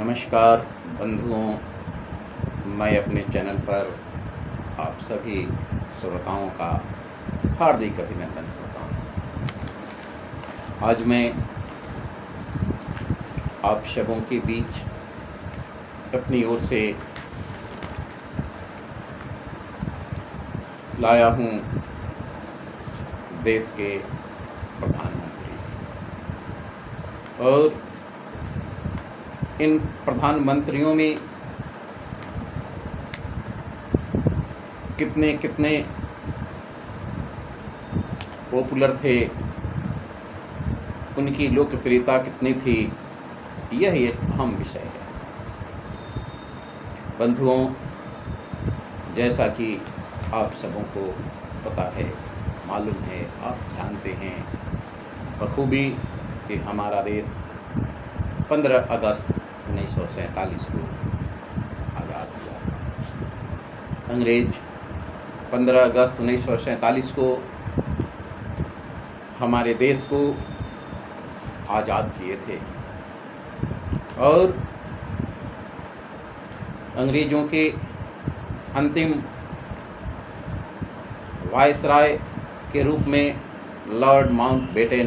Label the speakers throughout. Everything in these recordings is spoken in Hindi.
Speaker 1: नमस्कार बंधुओं, मैं अपने चैनल पर आप सभी श्रोताओं का हार्दिक अभिनंदन करता हूँ। आज मैं आप सबों के बीच अपनी ओर से लाया हूँ देश के प्रधानमंत्री और इन प्रधानमंत्रियों में कितने कितने पॉपुलर थे, उनकी लोकप्रियता कितनी थी, यह एक अहम विषय है। बंधुओं, जैसा कि आप सबों को पता है, मालूम है, आप जानते हैं बखूबी कि हमारा देश 15 अगस्त 1947 को आज़ाद हुआ था। अंग्रेज 15 अगस्त 1947 को हमारे देश को आज़ाद किए थे और अंग्रेज़ों के अंतिम वायसराय के रूप में लॉर्ड माउंटबेटन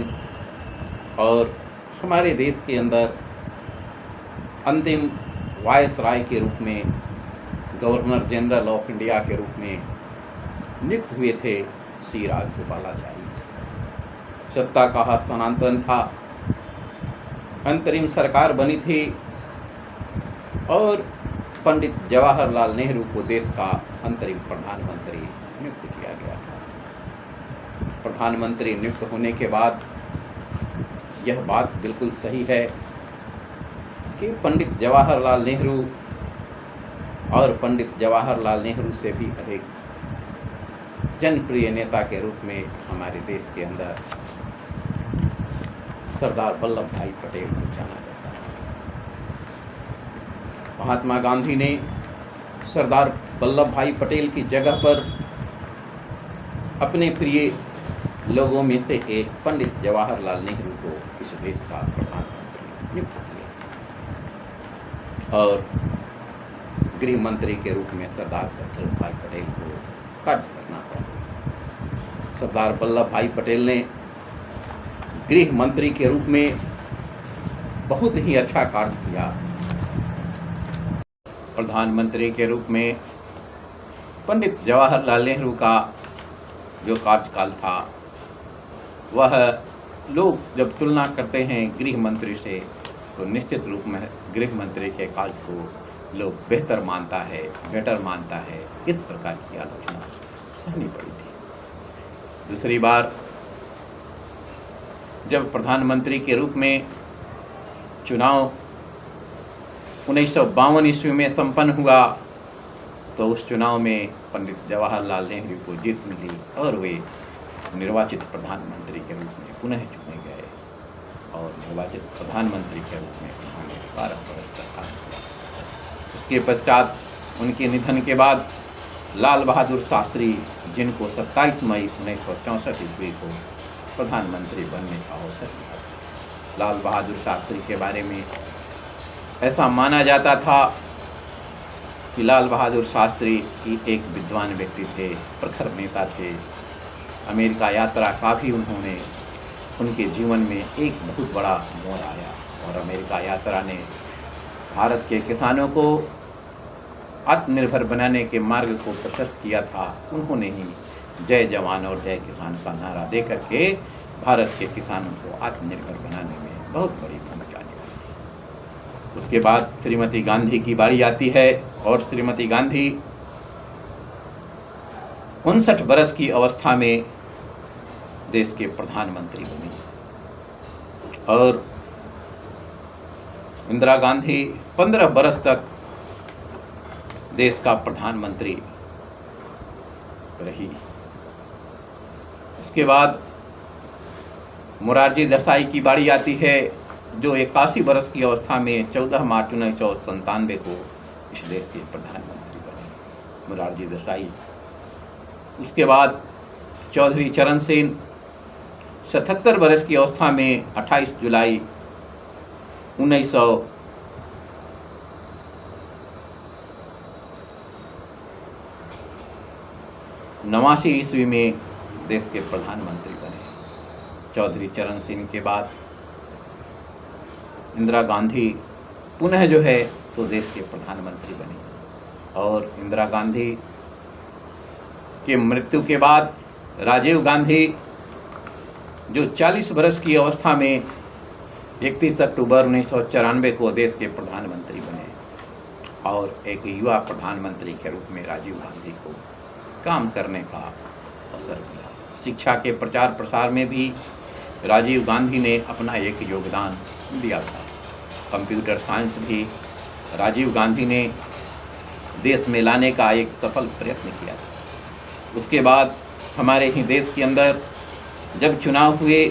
Speaker 1: और हमारे देश के अंदर अंतिम वायसराय के रूप में गवर्नर जनरल ऑफ इंडिया के रूप में नियुक्त हुए थे श्री राजगोपालाचारी। सत्ता का हस्तांतरण था, अंतरिम सरकार बनी थी और पंडित जवाहरलाल नेहरू को देश का अंतरिम प्रधानमंत्री नियुक्त किया गया था। प्रधानमंत्री नियुक्त होने के बाद यह बात बिल्कुल सही है कि पंडित जवाहरलाल नेहरू और पंडित जवाहरलाल नेहरू से भी अधिक जनप्रिय नेता के रूप में हमारे देश के अंदर सरदार वल्लभ भाई पटेल को जाना जाता है। महात्मा गांधी ने सरदार वल्लभ भाई पटेल की जगह पर अपने प्रिय लोगों में से एक पंडित जवाहरलाल नेहरू को इस देश का प्रधानमंत्री नियुक्त किया और गृह मंत्री के रूप में सरदार वल्लभ भाई पटेल को कार्य करना पड़ा। सरदार वल्लभ भाई पटेल ने गृह मंत्री के रूप में बहुत ही अच्छा कार्य किया। प्रधानमंत्री के रूप में पंडित जवाहरलाल नेहरू का जो कार्यकाल था, वह लोग जब तुलना करते हैं गृह मंत्री से तो निश्चित रूप में गृह मंत्री के कार्य को लोग बेटर मानता है। इस प्रकार की आलोचना सहनी पड़ी थी। दूसरी बार जब प्रधानमंत्री के रूप में चुनाव 1952 ईस्वी में संपन्न हुआ तो उस चुनाव में पंडित जवाहरलाल नेहरू को जीत मिली और वे निर्वाचित प्रधानमंत्री के रूप में पुनः चुने गए और निर्वाचित प्रधानमंत्री के रूप में उन्होंने 12 वर्ष तक काम किया। उसके पश्चात उनके निधन के बाद लाल बहादुर शास्त्री, जिनको 27 मई 1964 ईस्वी को प्रधानमंत्री बनने का अवसर मिला। लाल बहादुर शास्त्री के बारे में ऐसा माना जाता था कि लाल बहादुर शास्त्री की एक विद्वान व्यक्ति थे, प्रखर नेता थे। अमेरिका यात्रा का भी उन्होंने उनके जीवन में एक बहुत बड़ा मोड़ आया और अमेरिका यात्रा ने भारत के किसानों को आत्मनिर्भर बनाने के मार्ग को प्रशस्त किया था। उन्होंने ही जय जवान और जय किसान का नारा दे करके भारत के किसानों को आत्मनिर्भर बनाने में बहुत बड़ी भूमिका निभाई थी। उसके बाद श्रीमती गांधी की बारी आती है और श्रीमती गांधी 59 बरस की अवस्था में देश के प्रधानमंत्री बनी और इंदिरा गांधी 15 बरस तक देश का प्रधानमंत्री रही। उसके बाद मोरारजी देसाई की बारी आती है, जो 81 बरस की अवस्था में 14 मार्च 1997 को इस देश के प्रधानमंत्री बने, मोरारजी देसाई। उसके बाद चौधरी चरण सिंह 77 बरस की अवस्था में 28 जुलाई 89 ईस्वी में देश के प्रधानमंत्री बने। चौधरी चरण सिंह के बाद इंदिरा गांधी पुनः जो है तो देश के प्रधानमंत्री बनी, और इंदिरा गांधी के मृत्यु के बाद राजीव गांधी जो 40 वर्ष की अवस्था में 31 अक्टूबर 1994 को देश के प्रधानमंत्री बने, और एक युवा प्रधानमंत्री के रूप में राजीव गांधी को काम करने का अवसर मिला। शिक्षा के प्रचार प्रसार में भी राजीव गांधी ने अपना एक योगदान दिया था। कंप्यूटर साइंस भी राजीव गांधी ने देश में लाने का एक सफल प्रयत्न किया था। उसके बाद हमारे ही देश के अंदर जब चुनाव हुए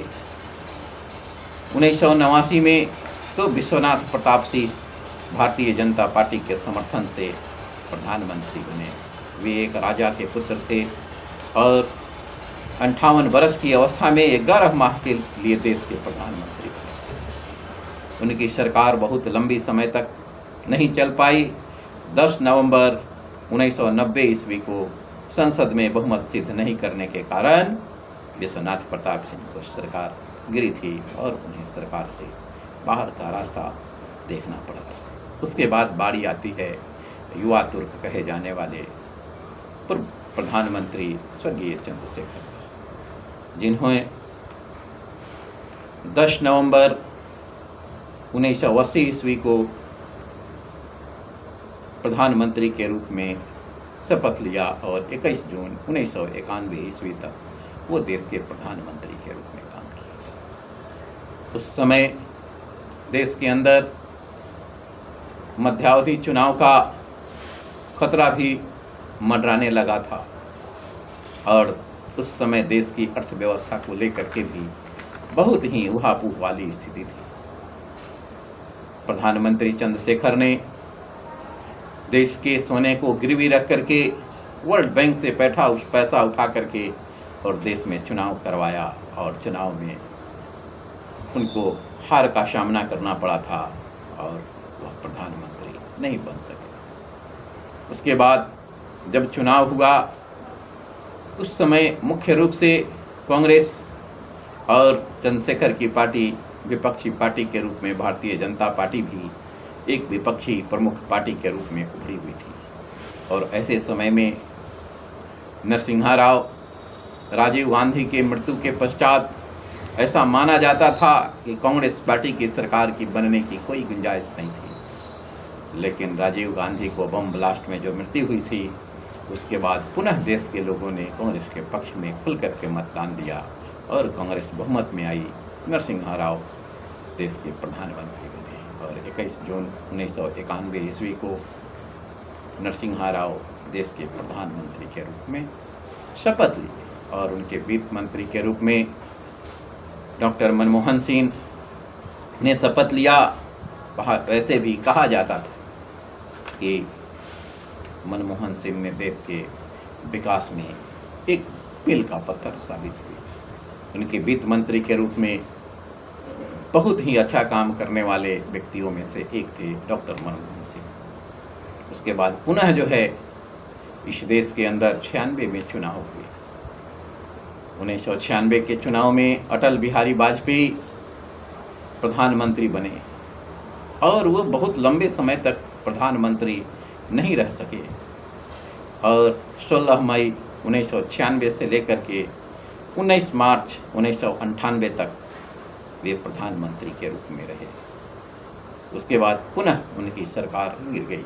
Speaker 1: 1989 में, तो विश्वनाथ प्रताप सिंह भारतीय जनता पार्टी के समर्थन से प्रधानमंत्री बने। वे एक राजा के पुत्र थे और 58 वर्ष की अवस्था में 11 माह के लिए देश के प्रधानमंत्री बने। उनकी सरकार बहुत लंबी समय तक नहीं चल पाई। 10 नवंबर 1990 ईस्वी को संसद में बहुमत सिद्ध नहीं करने के कारण विश्वनाथ प्रताप सिंह को सरकार गिरी थी और उन्हें सरकार से बाहर का रास्ता देखना पड़ा था। उसके बाद बारी आती है युवा तुर्क कहे जाने वाले पूर्व प्रधानमंत्री स्वर्गीय चंद्रशेखर, जिन्होंने 10 नवंबर 1980 ईस्वी को प्रधानमंत्री के रूप में शपथ लिया और 21 जून 1991 ईस्वी तक वो देश के प्रधानमंत्री के रूप में काम किया। उस समय देश के अंदर मध्यावधि चुनाव का खतरा भी मंडराने लगा था, और उस समय देश की अर्थव्यवस्था को लेकर के भी बहुत ही उहापोह वाली स्थिति थी। प्रधानमंत्री चंद्रशेखर ने देश के सोने को गिरवी रख करके वर्ल्ड बैंक से पैसा उठा करके और देश में चुनाव करवाया, और चुनाव में उनको हार का सामना करना पड़ा था और वह प्रधानमंत्री नहीं बन सके। उसके बाद जब चुनाव हुआ, उस समय मुख्य रूप से कांग्रेस और चंद्रशेखर की पार्टी विपक्षी पार्टी के रूप में भारतीय जनता पार्टी भी एक विपक्षी प्रमुख पार्टी के रूप में उभरी हुई थी। और ऐसे समय में नरसिम्हा राव राजीव गांधी के मृत्यु के पश्चात ऐसा माना जाता था कि कांग्रेस पार्टी की सरकार की बनने की कोई गुंजाइश नहीं थी, लेकिन राजीव गांधी को बम ब्लास्ट में जो मृत्यु हुई थी, उसके बाद पुनः देश के लोगों ने कांग्रेस के पक्ष में खुल करके मतदान दिया और कांग्रेस बहुमत में आई। नरसिम्हा राव देश के प्रधानमंत्री बने और 21 जून 1991 ईस्वी को नरसिम्हा राव देश के प्रधानमंत्री के रूप में शपथ ली, और उनके वित्त मंत्री के रूप में डॉक्टर मनमोहन सिंह ने शपथ लिया। वैसे भी कहा जाता था कि मनमोहन सिंह ने देश के विकास में एक मील का पत्थर साबित हुए। उनके वित्त मंत्री के रूप में बहुत ही अच्छा काम करने वाले व्यक्तियों में से एक थे डॉक्टर मनमोहन सिंह। उसके बाद पुनः जो है इस देश के अंदर 96 में चुनाव हुए। 1996 के चुनाव में अटल बिहारी वाजपेयी प्रधानमंत्री बने, और वो बहुत लंबे समय तक प्रधानमंत्री नहीं रह सके, और 16 मई 1996 से लेकर के 19 मार्च 1998 तक वे प्रधानमंत्री के रूप में रहे। उसके बाद पुनः उनकी सरकार गिर गई।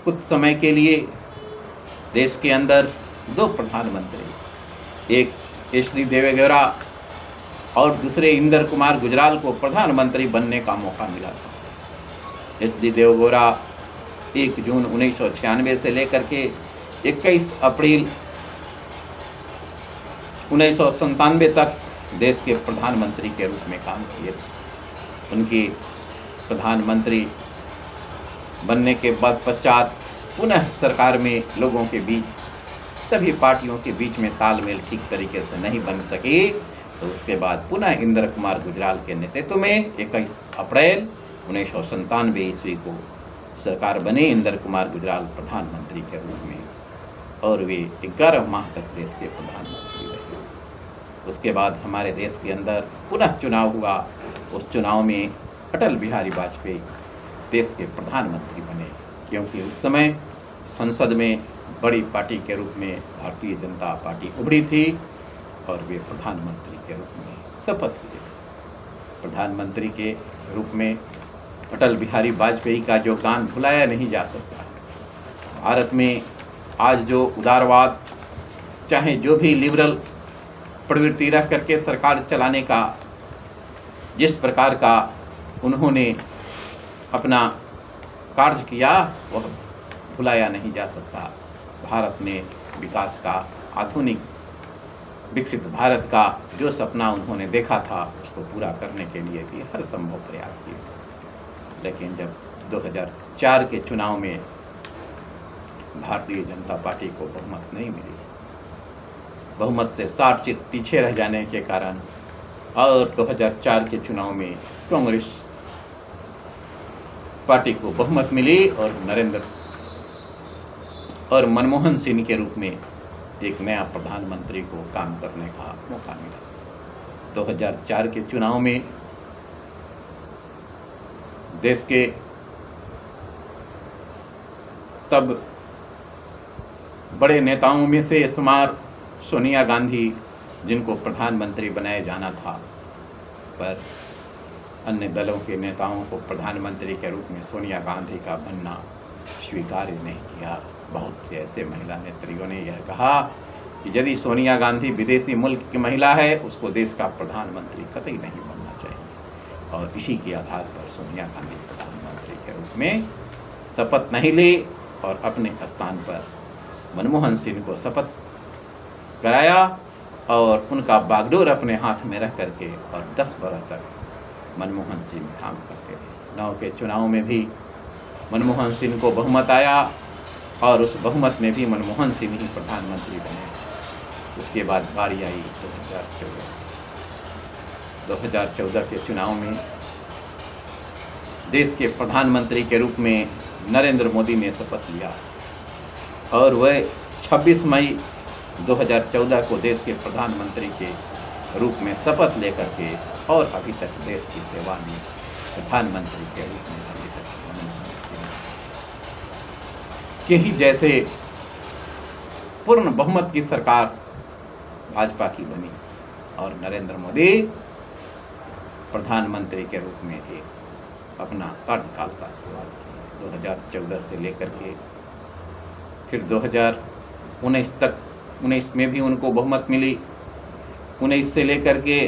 Speaker 1: कुछ समय के लिए देश के अंदर 2 प्रधानमंत्री, एक एच.डी. देवेगौड़ा और दूसरे इंदर कुमार गुजराल को प्रधानमंत्री बनने का मौका मिला था। एच.डी. देवेगौड़ा 1 जून 1996 से लेकर के 21 अप्रैल 1997 तक देश के प्रधानमंत्री के रूप में काम किए थे। उनकी प्रधानमंत्री बनने के बाद पश्चात पुनः सरकार में लोगों के बीच, सभी पार्टियों के बीच में तालमेल ठीक तरीके से नहीं बन सके, तो उसके बाद पुनः इंदर कुमार गुजराल के नेतृत्व में 21 अप्रैल 1997 ईस्वी को सरकार बनी। इंदर कुमार गुजराल प्रधानमंत्री के रूप में और वे 11 माह तक देश के प्रधानमंत्री रहे। उसके बाद हमारे देश के अंदर पुनः चुनाव हुआ। उस चुनाव में अटल बिहारी वाजपेयी देश के प्रधानमंत्री बने, क्योंकि उस समय संसद में बड़ी पार्टी के रूप में भारतीय जनता पार्टी उभरी थी और वे प्रधानमंत्री के रूप में शपथ लिए थे। प्रधानमंत्री के रूप में अटल बिहारी वाजपेयी का योगदान भुलाया नहीं जा सकता। भारत में आज जो उदारवाद, चाहे जो भी लिबरल प्रवृत्ति रख करके सरकार चलाने का जिस प्रकार का उन्होंने अपना कार्य किया, वह भुलाया नहीं जा सकता। भारत में विकास का, आधुनिक विकसित भारत का जो सपना उन्होंने देखा था, उसको पूरा करने के लिए भी हर संभव प्रयास किए। लेकिन जब 2004 के चुनाव में भारतीय जनता पार्टी को बहुमत नहीं मिली, बहुमत से 60 सीट पीछे रह जाने के कारण, और 2004 के चुनाव में कांग्रेस पार्टी को बहुमत मिली और मनमोहन सिंह के रूप में एक नया प्रधानमंत्री को काम करने का मौका मिला। 2004 के चुनाव में देश के तब बड़े नेताओं में से शुमार सोनिया गांधी, जिनको प्रधानमंत्री बनाया जाना था, पर अन्य दलों के नेताओं को प्रधानमंत्री के रूप में सोनिया गांधी का बनना स्वीकार नहीं किया। बहुत से ऐसे महिला नेत्रियों ने यह कहा कि यदि सोनिया गांधी विदेशी मुल्क की महिला है, उसको देश का प्रधानमंत्री कतई नहीं बनना चाहिए। और इसी के आधार पर सोनिया गांधी प्रधानमंत्री के रूप में शपथ नहीं ली और अपने स्थान पर मनमोहन सिंह को शपथ कराया और उनका बागडोर अपने हाथ में रख करके और 10 वर्ष तक मनमोहन सिंह काम करते रहे। 9 के चुनाव में भी मनमोहन सिंह को बहुमत आया और उस बहुमत में भी मनमोहन सिंह ही प्रधानमंत्री बने। उसके बाद बारी आई 2014 के चुनाव में देश के प्रधानमंत्री के रूप में नरेंद्र मोदी ने शपथ लिया और वह 26 मई 2014 को देश के प्रधानमंत्री के रूप में शपथ लेकर के और अभी तक देश की सेवा में प्रधानमंत्री के रूप में अभी तक मनमोहन सिंह के ही जैसे पूर्ण बहुमत की सरकार भाजपा की बनी और नरेंद्र मोदी प्रधानमंत्री के रूप में एक अपना कार्यकाल का शुरुआत की। 2014 से लेकर के फिर 2019 तक, 19 में भी उनको बहुमत मिली। 19 से लेकर के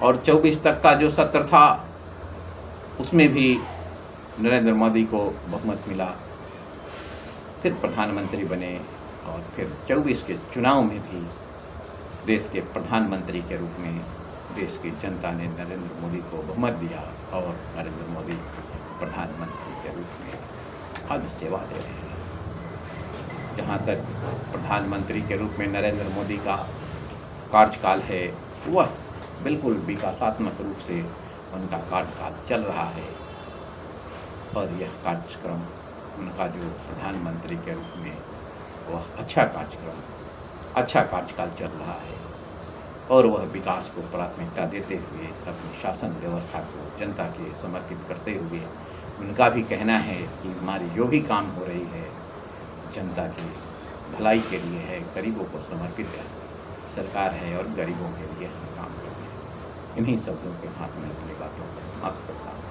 Speaker 1: और 24 तक का जो सत्र था, उसमें भी नरेंद्र मोदी को बहुमत मिला, फिर प्रधानमंत्री बने और फिर 24 के चुनाव में भी देश के प्रधानमंत्री के रूप में देश की जनता ने नरेंद्र मोदी को बहुमत दिया और नरेंद्र मोदी प्रधानमंत्री के रूप में आज सेवा दे रहे हैं। जहाँ तक प्रधानमंत्री के रूप में नरेंद्र मोदी का कार्यकाल है, वह बिल्कुल विकासात्मक रूप से उनका कार्यकाल चल रहा है और यह कार्यक्रम उनका जो प्रधानमंत्री के रूप में वह अच्छा कार्यकाल चल रहा है और वह विकास को प्राथमिकता देते हुए अपनी शासन व्यवस्था को जनता के समर्पित करते हुए उनका भी कहना है कि हमारी जो भी काम हो रही है जनता की भलाई के लिए है, गरीबों को समर्पित है सरकार है और गरीबों के लिए हम काम कर रहे हैं। इन्हीं शब्दों के साथ मैं अपनी बातों को समाप्त करता हूँ।